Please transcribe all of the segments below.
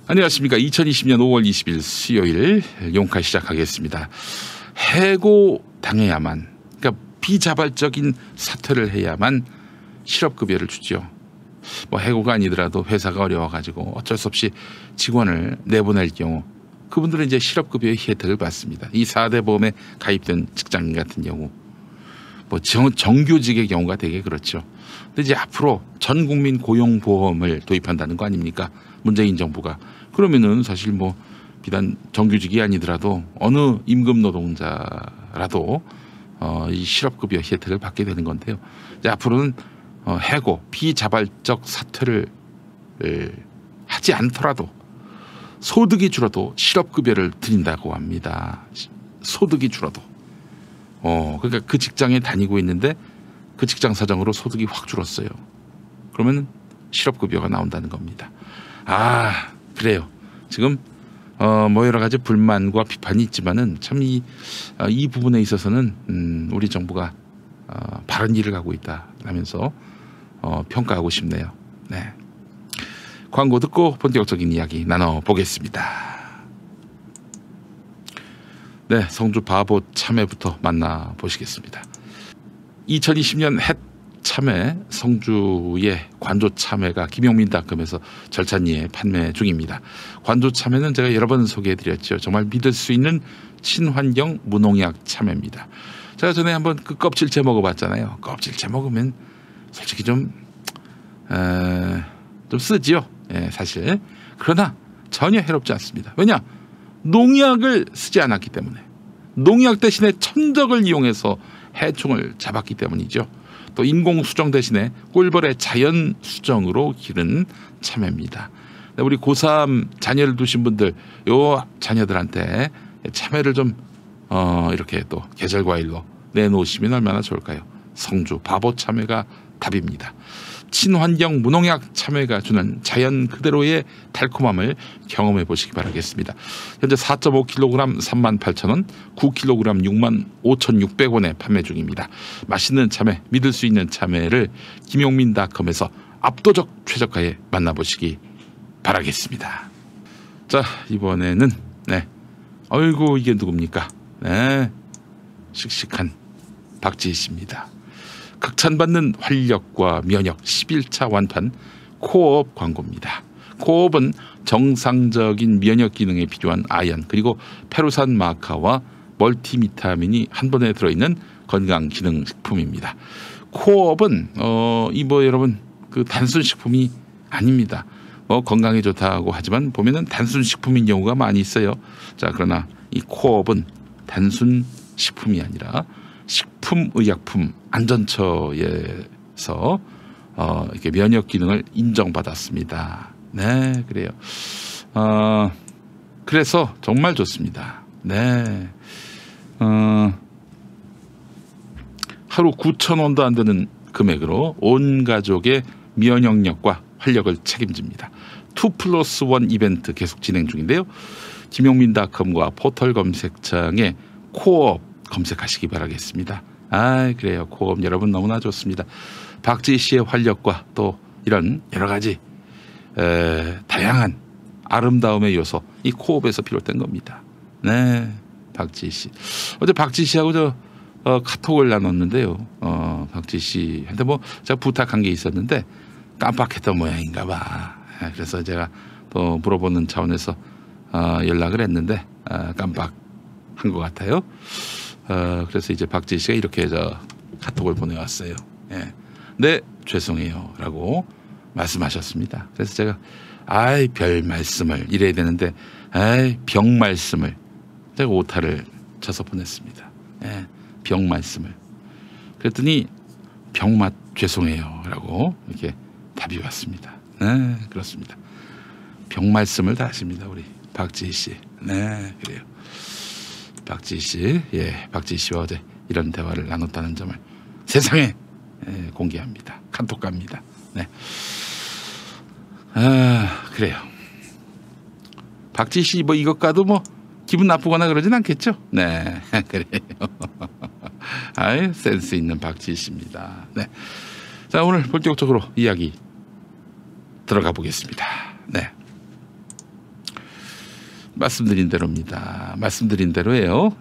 안녕하십니까. 2020년 5월 20일 수요일 용카 시작하겠습니다. 해고 당해야만, 그러니까 비자발적인 사퇴를 해야만 실업급여를 주죠. 뭐 해고가 아니더라도 회사가 어려워가지고 어쩔 수 없이 직원을 내보낼 경우 그분들은 이제 실업급여의 혜택을 받습니다. 이 4대 보험에 가입된 직장인 같은 경우, 뭐 정규직의 경우가 되게 그렇죠. 근데 이제 앞으로 전 국민 고용보험을 도입한다는 거 아닙니까? 문재인 정부가. 그러면은 사실 뭐 비단 정규직이 아니더라도 어느 임금 노동자라도 이 실업급여 혜택을 받게 되는 건데요. 이제 앞으로는 해고, 비자발적 사퇴를 하지 않더라도 소득이 줄어도 실업급여를 드린다고 합니다. 소득이 줄어도. 그러니까 그 직장에 다니고 있는데 그 직장 사정으로 소득이 확 줄었어요. 그러면 실업급여가 나온다는 겁니다. 아, 그래요. 지금 뭐 여러 가지 불만과 비판이 있지만은 참 이 부분에 있어서는 우리 정부가 바른 일을 가고 있다 하면서 평가하고 싶네요. 네. 광고 듣고 본격적인 이야기 나눠보겠습니다. 네, 성주 바보 참외부터 만나보시겠습니다. 2020년 햇 참외, 성주의 관조 참외가 김용민닷컴에서 절찬리에 판매 중입니다. 관조 참외는 제가 여러 번 소개해드렸죠. 정말 믿을 수 있는 친환경 무농약 참외입니다. 제가 전에 한번 그 껍질째 먹어봤잖아요. 껍질째 먹으면 솔직히 좀 쓰지요. 예, 사실. 그러나 전혀 해롭지 않습니다. 왜냐? 농약을 쓰지 않았기 때문에. 농약 대신에 천적을 이용해서 해충을 잡았기 때문이죠. 또 인공수정 대신에 꿀벌의 자연수정으로 기른 참외입니다. 우리 고3 자녀를 두신 분들, 요 자녀들한테 참외를 좀 이렇게 또 계절과일로 내놓으시면 얼마나 좋을까요? 성주 바보 참외가 답입니다. 친환경 무농약 참외가 주는 자연 그대로의 달콤함을 경험해 보시기 바라겠습니다. 현재 4.5kg 38,000원, 9kg 65,600원에 판매 중입니다. 맛있는 참외, 믿을 수 있는 참외를 김용민닷컴에서 압도적 최저가에 만나보시기 바라겠습니다. 자, 이번에는 어이구 이게 누굽니까? 네, 씩씩한 박지희 씨입니다. 극찬받는 활력과 면역 11차 완판 코어업 광고입니다. 코어업은 정상적인 면역 기능에 필요한 아연 그리고 페루산 마카와 멀티비타민이 한 번에 들어있는 건강 기능 식품입니다. 코어업은 여러분 그 단순 식품이 아닙니다. 건강에 좋다고 하지만 보면은 단순 식품인 경우가 많이 있어요. 자, 그러나 이 코어업은 단순 식품이 아니라 식품의약품 안전처에서 이렇게 면역 기능을 인정받았습니다. 네, 그래요. 그래서 정말 좋습니다. 네, 하루 9,000원도 안 되는 금액으로 온 가족의 면역력과 활력을 책임집니다. 2+1 이벤트 계속 진행 중인데요. 김용민닷컴과 포털 검색창에 코어업 검색하시기 바라겠습니다. 아, 그래요. 코어업 여러분 너무나 좋습니다. 박지희 씨의 활력과 또 이런 여러 가지 다양한 아름다움의 요소, 이 코어업에서 비롯된 겁니다. 네, 박지희 씨. 어제 박지희 씨하고 카톡을 나눴는데요. 박지희 씨한테 제가 부탁한 게 있었는데 깜빡했던 모양인가 봐. 그래서 제가 또 물어보는 차원에서 연락을 했는데 깜빡한 것 같아요. 그래서 이제 박지희 씨가 이렇게 카톡을 보내왔어요. 예. 네, 죄송해요 라고 말씀하셨습니다. 그래서 제가 별 말씀을 이래야 되는데 병 말씀을 제가 오타를 쳐서 보냈습니다. 예, 병 말씀을. 그랬더니 병맛 죄송해요 라고 이렇게 답이 왔습니다. 네, 그렇습니다. 병 말씀을 다 하십니다, 우리 박지희 씨. 네, 그래요. 박지희 씨, 박지희 씨와 어제 이런 대화를 나눴다는 점을 세상에 공개합니다. 카톡 갑니다. 네, 그래요. 박지희 씨 이것 가도 기분 나쁘거나 그러진 않겠죠? 네, 그래요. 센스 있는 박지희 씨입니다. 네, 자, 오늘 본격적으로 이야기 들어가 보겠습니다. 네. 말씀드린 대로입니다. 말씀드린 대로예요.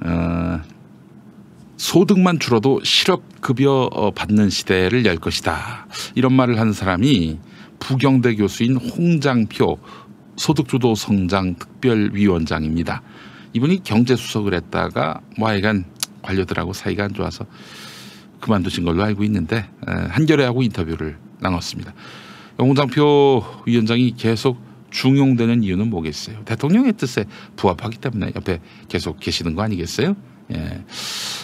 소득만 줄어도 실업급여 받는 시대를 열 것이다. 이런 말을 한 사람이 부경대 교수인 홍장표 소득주도 성장 특별위원장입니다. 이분이 경제수석을 했다가 뭐 하여간 관료들하고 사이가 안 좋아서 그만두신 걸로 알고 있는데 한겨레하고 인터뷰를 나눴습니다. 홍장표 위원장이 계속 중용되는 이유는 뭐겠어요? 대통령의 뜻에 부합하기 때문에 옆에 계속 계시는 거 아니겠어요? 예.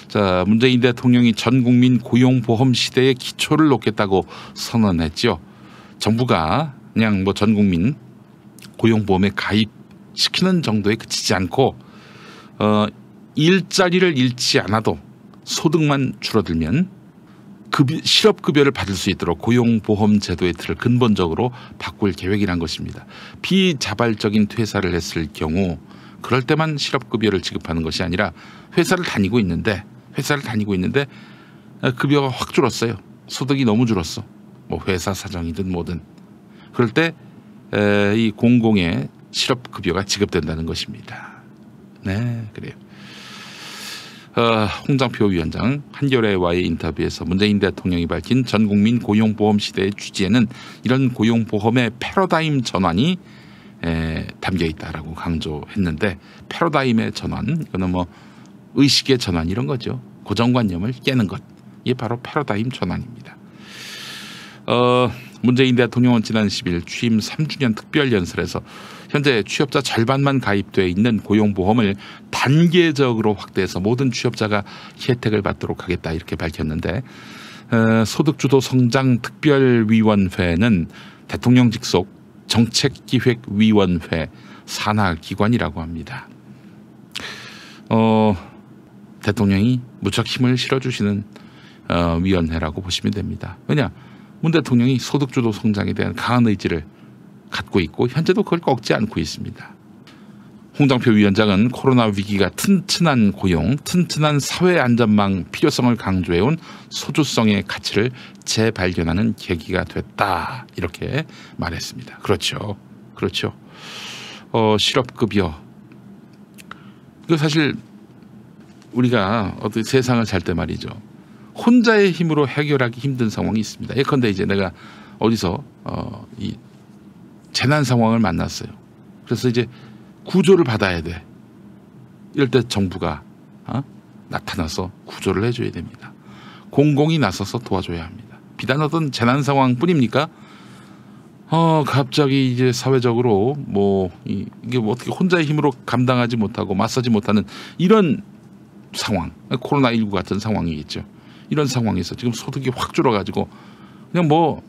자, 문재인 대통령이 전 국민 고용보험 시대의 기초를 놓겠다고 선언했죠. 정부가 그냥 뭐 전 국민 고용보험에 가입시키는 정도에 그치지 않고 일자리를 잃지 않아도 소득만 줄어들면 실업급여를 받을 수 있도록 고용보험 제도의 틀을 근본적으로 바꿀 계획이란 것입니다. 비자발적인 퇴사를 했을 경우 그럴 때만 실업급여를 지급하는 것이 아니라 회사를 다니고 있는데 급여가 확 줄었어요. 소득이 너무 줄었어. 뭐 회사 사정이든 뭐든. 그럴 때 이 공공의 실업급여가 지급된다는 것입니다. 네, 그래요. 홍장표 위원장 한겨레와의 인터뷰에서 문재인 대통령이 밝힌 전국민 고용보험 시대의 취지에는 이런 고용보험의 패러다임 전환이 담겨 있다라고 강조했는데, 패러다임의 전환, 이거는 뭐 의식의 전환 이런 거죠. 고정관념을 깨는 것, 이게 바로 패러다임 전환입니다. 문재인 대통령은 지난 10일 취임 3주년 특별연설에서 현재 취업자 절반만 가입돼 있는 고용보험을 단계적으로 확대해서 모든 취업자가 혜택을 받도록 하겠다 이렇게 밝혔는데, 소득주도 성장 특별위원회는 대통령 직속 정책기획위원회 산하기관이라고 합니다. 대통령이 무척 힘을 실어주시는 위원회라고 보시면 됩니다. 왜냐? 문 대통령이 소득주도 성장에 대한 강한 의지를 갖고 있고 현재도 그걸 꺾지 않고 있습니다. 홍장표 위원장은 코로나 위기가 튼튼한 고용, 튼튼한 사회 안전망 필요성을 강조해온 소주성의 가치를 재발견하는 계기가 됐다 이렇게 말했습니다. 그렇죠. 실업급여, 이거 사실 우리가 어떤 세상을 살 때 말이죠, 혼자의 힘으로 해결하기 힘든 상황이 있습니다. 예컨대 이제 내가 어디서 이 재난 상황을 만났어요. 그래서 이제 구조를 받아야 돼. 이럴 때 정부가 나타나서 구조를 해줘야 됩니다. 공공이 나서서 도와줘야 합니다. 비단 어떤 재난 상황뿐입니까? 갑자기 이제 사회적으로 이게 뭐 어떻게 혼자의 힘으로 감당하지 못하고 맞서지 못하는 이런 상황, 코로나19 같은 상황이겠죠. 이런 상황에서 지금 소득이 확 줄어가지고 그냥 뭐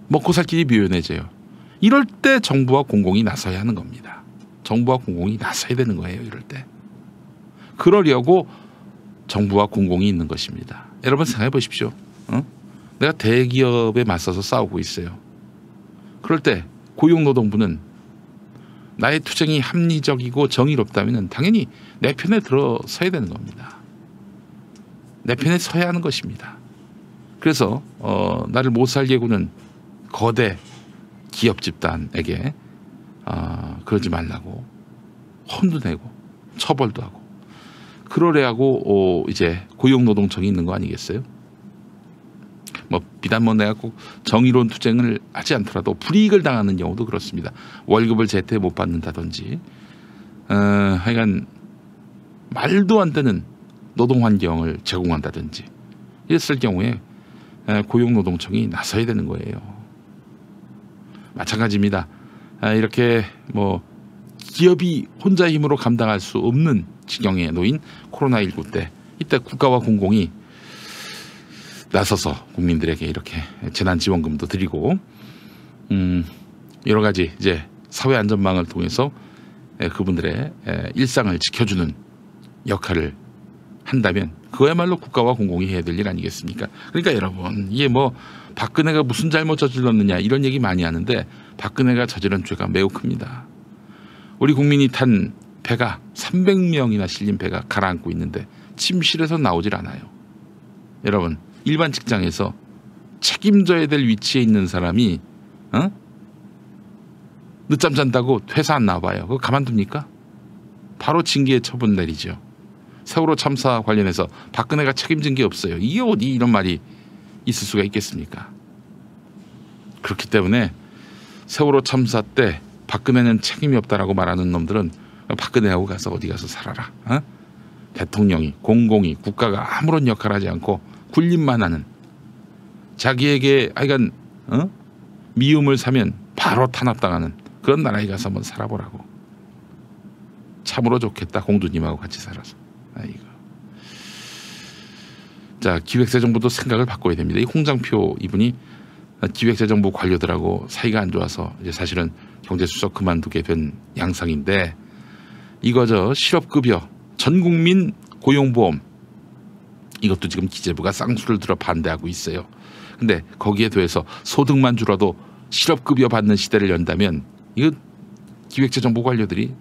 먹고 살 길이 묘연해져요. 이럴 때 정부와 공공이 나서야 하는 겁니다. 정부와 공공이 나서야 되는 거예요. 이럴 때. 그러려고 정부와 공공이 있는 것입니다. 여러분 생각해 보십시오. 내가 대기업에 맞서서 싸우고 있어요. 그럴 때 고용노동부는 나의 투쟁이 합리적이고 정의롭다면 당연히 내 편에 들어서야 되는 겁니다. 내 편에 서야 하는 것입니다. 그래서 나를 못 살게 구는 거대 기업 집단에게 그러지 말라고 혼도 내고 처벌도 하고 그러려고 이제 고용노동청이 있는 거 아니겠어요? 뭐 비단 내가 꼭 정의로운 투쟁을 하지 않더라도 불이익을 당하는 경우도 그렇습니다. 월급을 제때 못 받는다든지 하여간 말도 안 되는 노동 환경을 제공한다든지 이랬을 경우에 고용노동청이 나서야 되는 거예요. 마찬가지입니다. 이렇게 뭐 기업이 혼자 힘으로 감당할 수 없는 지경에 놓인 코로나19 때 이때 국가와 공공이 나서서 국민들에게 이렇게 재난지원금도 드리고 여러 가지 이제 사회 안전망을 통해서 그분들의 일상을 지켜주는 역할을 한다면 그거야말로 국가와 공공이 해야 될 일 아니겠습니까? 그러니까 여러분, 이게 뭐 박근혜가 무슨 잘못 저질렀느냐 이런 얘기 많이 하는데 박근혜가 저지른 죄가 매우 큽니다. 우리 국민이 탄 배가 300명이나 실린 배가 가라앉고 있는데 침실에서 나오질 않아요. 여러분, 일반 직장에서 책임져야 될 위치에 있는 사람이 늦잠 잔다고 퇴사 안 나와요. 그거 가만둡니까? 바로 징계 처분 내리죠. 세월호 참사 관련해서 박근혜가 책임진 게 없어요. 이게 어디 이런 말이 있을 수가 있겠습니까? 그렇기 때문에 세월호 참사 때 박근혜는 책임이 없다라고 말하는 놈들은 박근혜하고 가서 어디 가서 살아라. 어? 대통령이 공공이 국가가 아무런 역할을 하지 않고 군림만 하는 자기에게 하여간 미움을 사면 바로 탄압당하는 그런 나라에 가서 한번 살아보라고. 참으로 좋겠다. 공주님하고 같이 살아서. 아이고. 자, 기획재정부도 생각을 바꿔야 됩니다. 이 홍장표 이분이 기획재정부 관료들하고 사이가 안 좋아서 이제 사실은 경제수석 그만두게 된 양상인데, 이거 실업급여, 전국민 고용보험, 이것도 지금 기재부가 쌍수를 들어 반대하고 있어요. 근데 거기에 더해서 소득만 줄어도 실업급여 받는 시대를 연다면 이거 기획재정부 관료들이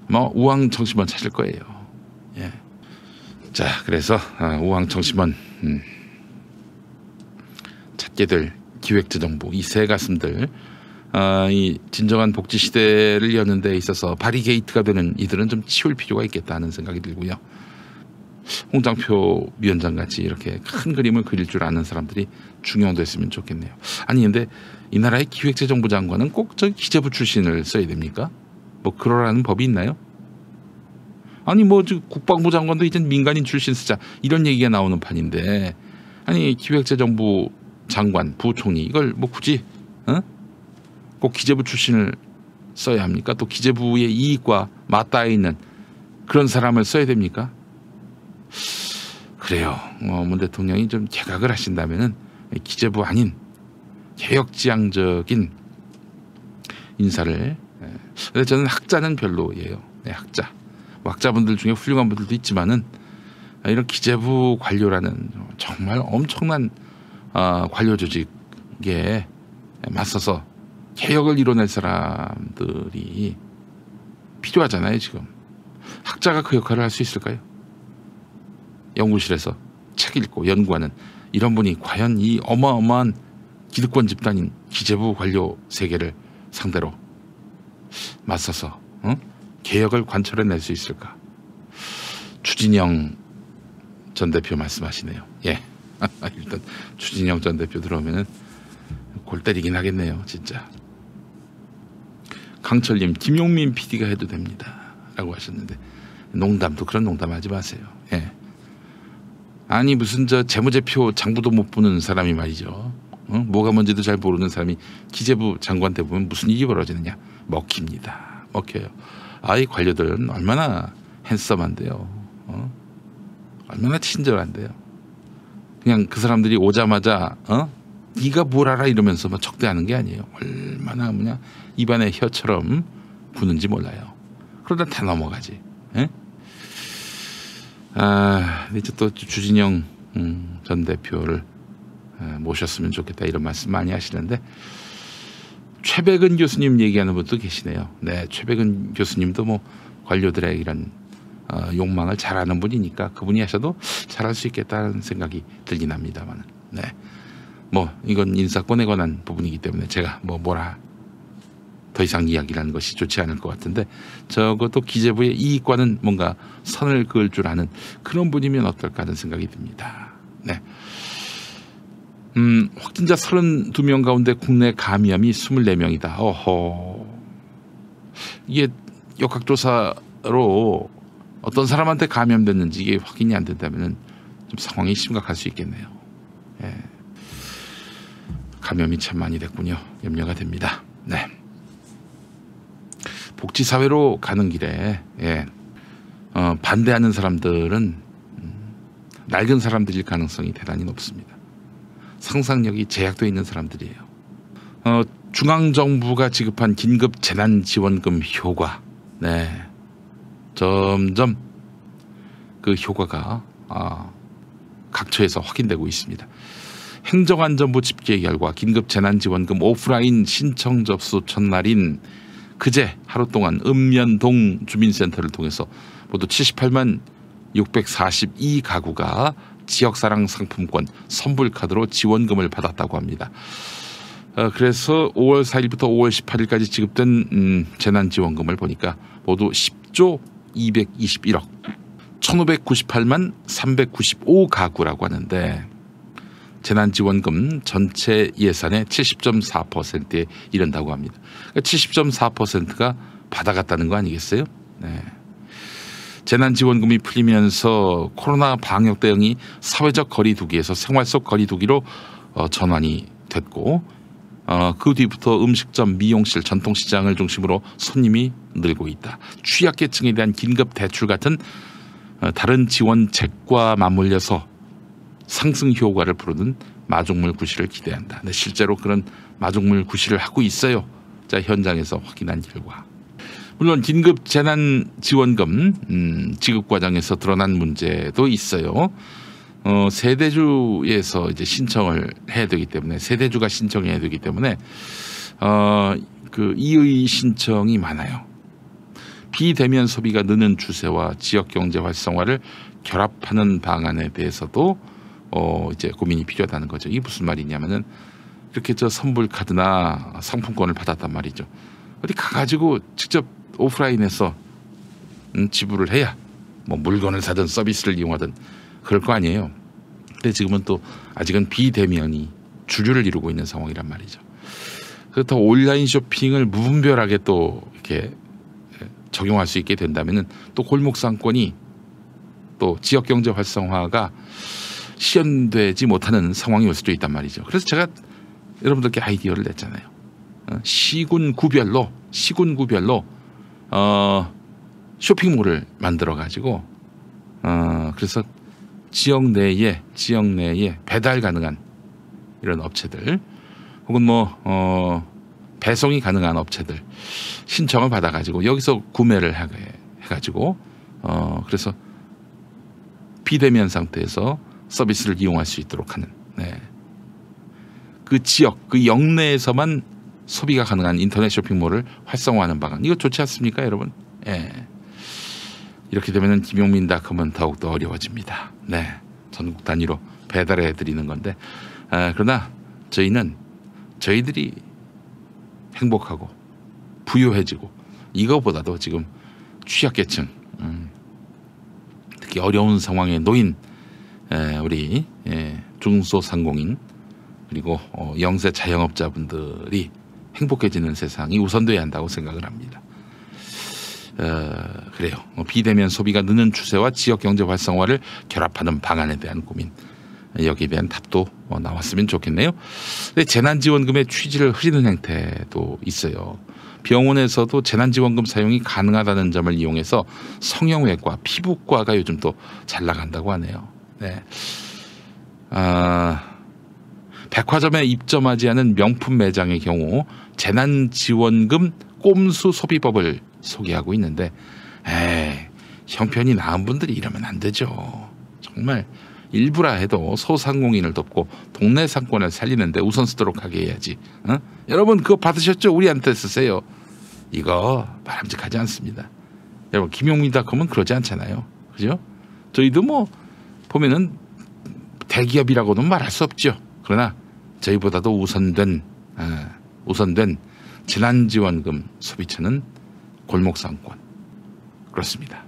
뭐 우왕청심원 찾을 거예요. 예. 자, 그래서 우왕청심원 찾게 될 기획재정부, 이 새 가슴들, 이 진정한 복지 시대를 여는 데 있어서 바리게이트가 되는 이들은 좀 치울 필요가 있겠다는 생각이 들고요. 홍장표 위원장 같이 이렇게 큰 그림을 그릴 줄 아는 사람들이 중용됐으면 좋겠네요. 아니 근데 이 나라의 기획재정부 장관은 꼭 저 기재부 출신을 써야 됩니까? 뭐 그러라는 법이 있나요? 아니 뭐 국방부 장관도 이젠 민간인 출신 쓰자 이런 얘기가 나오는 판인데, 아니 기획재정부 장관, 부총리 이걸 뭐 굳이 꼭 기재부 출신을 써야 합니까? 또 기재부의 이익과 맞닿아 있는 그런 사람을 써야 됩니까? 그래요. 문 대통령이 좀 개각을 하신다면은 기재부 아닌 개혁지향적인 인사를. 근데 저는 학자는 별로예요. 네, 학자. 뭐 학자분들 중에 훌륭한 분들도 있지만은 이런 기재부 관료라는 정말 엄청난 관료 조직에 맞서서 개혁을 이뤄낼 사람들이 필요하잖아요. 지금 학자가 그 역할을 할 수 있을까요? 연구실에서 책 읽고 연구하는 이런 분이 과연 이 어마어마한 기득권 집단인 기재부 관료 세계를 상대로 맞서서 개혁을 관철해낼 수 있을까? 추진영 전 대표 말씀하시네요. 예, 일단 추진영 전 대표 들어오면은 골 때리긴 하겠네요, 진짜. 강철님, 김용민 PD가 해도 됩니다라고 하셨는데, 농담도 그런 농담하지 마세요. 예. 아니 무슨 저 재무제표 장부도 못 보는 사람이 말이죠. 뭐가 뭔지도 잘 모르는 사람이 기재부 장관 때 보면 무슨 일이 벌어지느냐? 먹힙니다. 먹혀요. 이 관료들은 얼마나 핸섬한데요. 얼마나 친절한데요. 그냥 그 사람들이 오자마자 네가 뭘 알아 이러면서 막 척대하는 게 아니에요. 얼마나 그냥 입안에 혀처럼 부는지 몰라요. 그러다 다 넘어가지. 예? 이제 또 주진영 전 대표를 모셨으면 좋겠다 이런 말씀 많이 하시는데, 최백은 교수님 얘기하는 분도 계시네요. 네, 최백은 교수님도 뭐 관료들의 이런 욕망을 잘 아는 분이니까 그분이 하셔도 잘할 수 있겠다는 생각이 들긴 합니다만, 네, 뭐 이건 인사권에 관한 부분이기 때문에 제가 뭐라 더 이상 이야기라는 것이 좋지 않을 것 같은데, 적어도 기재부의 이익과는 뭔가 선을 그을 줄 아는 그런 분이면 어떨까 하는 생각이 듭니다. 네. 확진자 32명 가운데 국내 감염이 24명이다. 어허. 이게 역학조사로 어떤 사람한테 감염됐는지 이게 확인이 안 된다면 좀 상황이 심각할 수 있겠네요. 예. 감염이 참 많이 됐군요. 염려가 됩니다. 네. 복지사회로 가는 길에 반대하는 사람들은 낡은 사람들일 가능성이 대단히 높습니다. 상상력이 제약되어 있는 사람들이에요. 중앙정부가 지급한 긴급 재난지원금 효과, 네, 점점 그 효과가 각처에서 확인되고 있습니다. 행정안전부 집계 결과 긴급 재난지원금 오프라인 신청 접수 첫날인 그제 하루 동안 읍면동 주민센터를 통해서 모두 78만 642가구가 지역사랑 상품권 선불카드로 지원금을 받았다고 합니다. 그래서 5월 4일부터 5월 18일까지 지급된 재난지원금을 보니까 모두 10조 221억, 1598만 395가구라고 하는데 재난지원금 전체 예산의 70.4%에 이른다고 합니다. 그러니까 70.4%가 받아갔다는 거 아니겠어요? 네. 재난지원금이 풀리면서 코로나 방역 대응이 사회적 거리두기에서 생활 속 거리두기로 전환이 됐고 그 뒤부터 음식점, 미용실, 전통시장을 중심으로 손님이 늘고 있다. 취약계층에 대한 긴급 대출 같은 다른 지원책과 맞물려서 상승 효과를 부르는 마중물 구실을 기대한다. 네, 실제로 그런 마중물 구실을 하고 있어요. 자, 현장에서 확인한 결과. 물론 긴급 재난지원금 지급 과정에서 드러난 문제도 있어요. 세대주에서 이제 신청을 해야 되기 때문에, 세대주가 신청해야 되기 때문에 그 이의 신청이 많아요. 비대면 소비가 느는 추세와 지역 경제 활성화를 결합하는 방안에 대해서도 이제 고민이 필요하다는 거죠. 이게 무슨 말이냐면은 이렇게 선불 카드나 상품권을 받았단 말이죠. 어디 가가지고 직접 오프라인에서 지불을 해야 뭐 물건을 사든 서비스를 이용하든 그럴 거 아니에요. 근데 지금은 또 아직은 비대면이 주류를 이루고 있는 상황이란 말이죠. 그렇다고 온라인 쇼핑을 무분별하게 또 이렇게 적용할 수 있게 된다면은 또 골목 상권이 또 지역 경제 활성화가 실현되지 못하는 상황이 올 수도 있단 말이죠. 그래서 제가 여러분들께 아이디어를 냈잖아요. 시군 구별로 쇼핑몰을 만들어 가지고 그래서 지역 내에 배달 가능한 이런 업체들 혹은 뭐 배송이 가능한 업체들 신청을 받아 가지고 여기서 구매를 해 가지고 그래서 비대면 상태에서 서비스를 이용할 수 있도록 하는, 네. 그 지역, 그 영내에서만 소비가 가능한 인터넷 쇼핑몰을 활성화하는 방안. 이거 좋지 않습니까, 여러분? 예. 이렇게 되면은 김용민닷컴은 더욱더 어려워집니다. 네. 전국 단위로 배달해 드리는 건데, 그러나 저희들이 행복하고 부유해지고 이거보다도 지금 취약계층, 특히 어려운 상황에 놓인 우리 중소상공인 그리고 영세 자영업자분들이 행복해지는 세상이 우선돼야 한다고 생각을 합니다. 그래요. 비대면 소비가 느는 추세와 지역 경제 활성화를 결합하는 방안에 대한 고민, 여기에 대한 답도 나왔으면 좋겠네요. 근데 재난지원금의 취지를 흐리는 행태도 있어요. 병원에서도 재난지원금 사용이 가능하다는 점을 이용해서 성형외과, 피부과가 요즘 또 잘 나간다고 하네요. 네. 백화점에 입점하지 않은 명품 매장의 경우 재난지원금 꼼수 소비법을 소개하고 있는데, 형편이 나은 분들이 이러면 안 되죠. 정말 일부라 해도 소상공인을 돕고 동네 상권을 살리는데 우선 쓰도록 하게 해야지. 여러분 그거 받으셨죠? 우리한테 쓰세요. 이거 바람직하지 않습니다. 여러분 김용민닷컴은 그러지 않잖아요. 그죠? 저희도 뭐 보면은 대기업이라고는 말할 수 없죠. 그러나 저희보다도 우선된 재난지원금 소비처는 골목상권, 그렇습니다.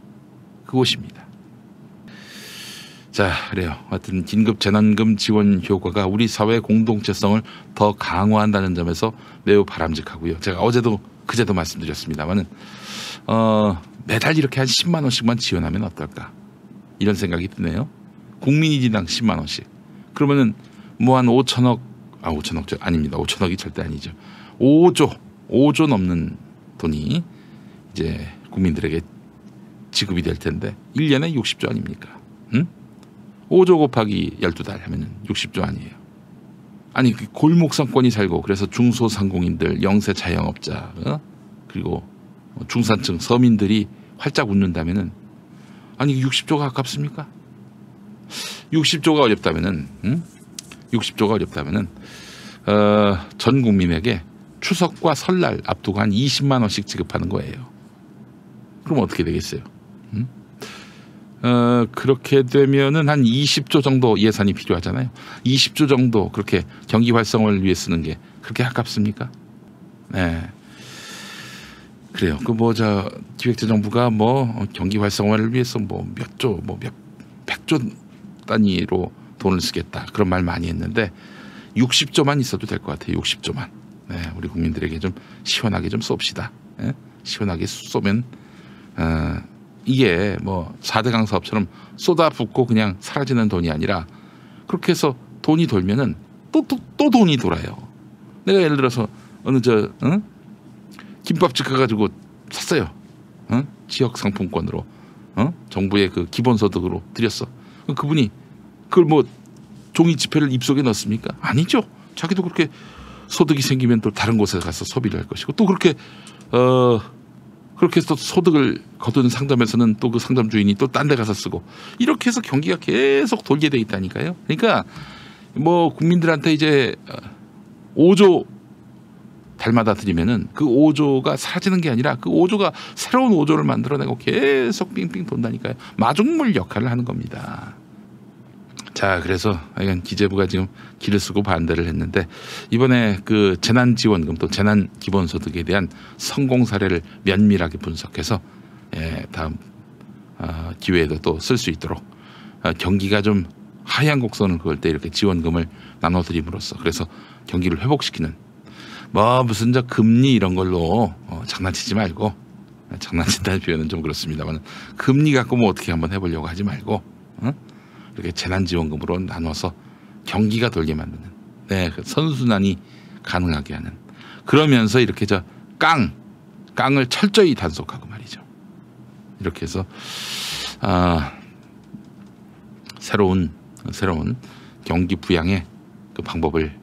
그곳입니다. 자, 그래요. 하여튼 긴급 재난금 지원 효과가 우리 사회 공동체성을 더 강화한다는 점에서 매우 바람직하고요. 제가 어제도 그제도 말씀드렸습니다만은 매달 이렇게 한 10만 원씩만 지원하면 어떨까, 이런 생각이 드네요. 국민인당 10만 원씩. 그러면은 뭐 한 5천억, 5천억 아닙니다. 5천억이 절대 아니죠. 5조 넘는 돈이 이제 국민들에게 지급이 될 텐데 1년에 60조 아닙니까? 5조 곱하기 12달 하면은 60조 아니에요. 아니 그 골목상권이 살고 그래서 중소상공인들, 영세 자영업자, 그리고 중산층 서민들이 활짝 웃는다면은, 아니 60조가 아깝습니까? 60조가 어렵다면은 전 국민에게 추석과 설날 앞두고 한 20만 원씩 지급하는 거예요. 그럼 어떻게 되겠어요? 그렇게 되면은 한 20조 정도 예산이 필요하잖아요. 20조 정도 그렇게 경기 활성화를 위해 쓰는 게 그렇게 아깝습니까? 네. 그래요. 그 뭐 저 기획재정부가 뭐 경기 활성화를 위해서 뭐 몇 조, 뭐 몇 백조 단위로 돈을 쓰겠다 그런 말 많이 했는데 60조만 있어도 될 것 같아요. 60조만. 네, 우리 국민들에게 좀 시원하게 좀 쏩시다. 네? 시원하게 쏘면 이게 뭐 4대강 사업처럼 쏟아붓고 그냥 사라지는 돈이 아니라 그렇게 해서 돈이 돌면은 또 돈이 돌아요. 내가 예를 들어서 어느 김밥집 가가지고 샀어요. 지역 상품권으로 정부의 그 기본소득으로 드렸어. 그분이 그걸 뭐 종이 지폐를 입속에 넣습니까? 아니죠. 자기도 그렇게 소득이 생기면 또 다른 곳에 가서 소비를 할 것이고 또 그렇게 그렇게 해서 또 소득을 거둔 상점에서는 또 그 상점 주인이 또 딴 데 가서 쓰고 이렇게 해서 경기가 계속 돌게 돼 있다니까요. 그러니까 뭐 국민들한테 이제 5조 달마다 드리면은 그 5조가 사라지는 게 아니라 그 5조가 새로운 5조를 만들어내고 계속 삥삥 돈다니까요. 마중물 역할을 하는 겁니다. 자, 그래서 하여간 기재부가 지금 기를 쓰고 반대를 했는데 이번에 그 재난지원금 또 재난기본소득에 대한 성공 사례를 면밀하게 분석해서 다음 기회에도 또 쓸 수 있도록 경기가 좀 하향 곡선을 그을 때 이렇게 지원금을 나눠드림으로써 그래서 경기를 회복시키는 뭐 무슨 저 금리 이런 걸로 장난치지 말고 장난친다는 표현은 좀 그렇습니다만 금리 갖고 뭐 어떻게 한번 해보려고 하지 말고 이렇게 재난지원금으로 나눠서 경기가 돌게 만드는 그 선순환이 가능하게 하는 그러면서 이렇게 저 깡을 철저히 단속하고 말이죠. 이렇게 해서 새로운 경기 부양의 그 방법을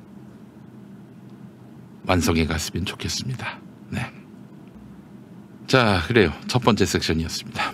완성해 갔으면 좋겠습니다. 네. 자, 그래요. 첫 번째 섹션이었습니다.